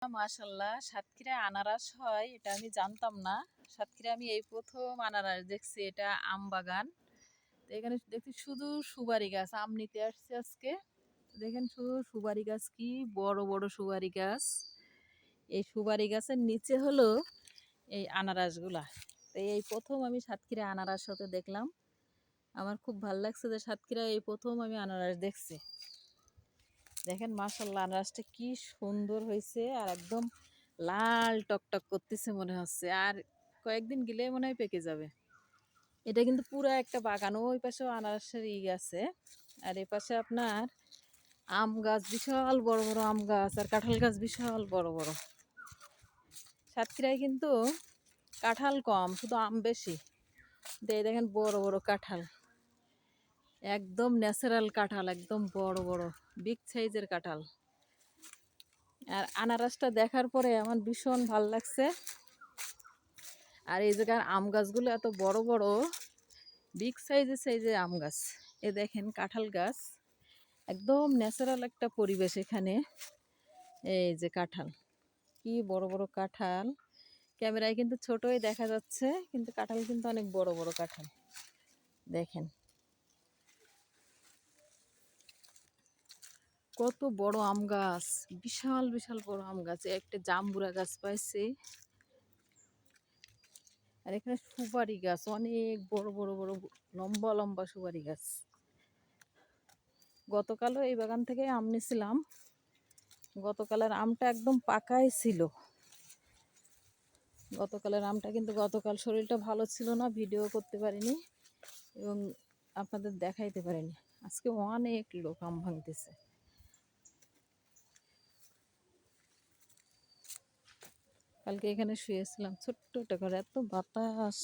মাশাল্লাহ, সাতক্ষীরায় আনারস হয় এটা আমি জানতাম না। সাতক্ষীরায় আমি এই প্রথম আনারস দেখছি। এটা আম বাগান। তো এখানে দেখছি শুধু সুপারি গাছ। আম নিতে আসছে আজকে। দেখেন শুধু সুপারি গাছ, কি বড় বড় সুপারি গাছ। এই সুপারি গাছের নিচে হলো এই আনারসগুলা। তো এই প্রথম আমি সাতক্ষীরায় আনারস হতে দেখলাম। আমার খুব ভালো লাগছে যে সাতক্ষীরায় এই প্রথম আমি আনারস দেখছি। দেখেন মাশাল্লাহ, আনারসটা কি সুন্দর হয়েছে, আর একদম লাল টকটক করতেছে মনে হচ্ছে। আর কয়েকদিন গেলে মনে হয় পেকে যাবে। এটা কিন্তু পুরো একটা বাগান। ওই পাশেও আনারসের আছে। আর এ পাশে আপনার আম গাছ, বিশাল বড় বড় আম গাছ, আর কাঁঠাল গাছ বিশাল বড় বড়। সাতক্ষীরায় কিন্তু কাঁঠাল কম, শুধু আম বেশি। দেখেন বড় বড় কাঁঠাল, একদম ন্যাচারাল কাঁঠাল, একদম বড় বড় বিগ সাইজের কাঁঠাল। আর আনারসটা দেখার পরে আমার ভীষণ ভাল লাগছে। আর এই জায়গার আম গাছগুলো এত বড় বড়, বিগ সাইজের আম গাছ। এ দেখেন কাঁঠাল গাছ, একদম ন্যাচারাল একটা পরিবেশ এখানে। এই যে কাঁঠাল, কি বড় বড় কাঁঠাল। ক্যামেরায় কিন্তু ছোটই দেখা যাচ্ছে, কিন্তু কাঁঠাল কিন্তু অনেক বড় বড় কাঁঠাল। দেখেন কত বড় আম গাছ, বিশাল বিশাল বড় আম গাছ। একটা জাম্বুরা গাছ পাইছি। আর এখানে সুপারি গাছ, অনেক বড় বড় বড় লম্বা লম্বা সুপারি গাছ। গতকালও এই বাগান থেকে আম নিয়েছিলাম। গতকালের আমটা একদম পাকাই ছিল। গতকালের আমটা কিন্তু, গতকাল শরীরটা ভালো ছিল না, ভিডিও করতে পারিনি এবং আপনাদের দেখাইতে পারিনি। আজকে অনেক লোক আম ভাঙতেছে। কালকে এখানে শুয়েছিলাম ছোট্ট একটা ঘরে, এত বাতাস।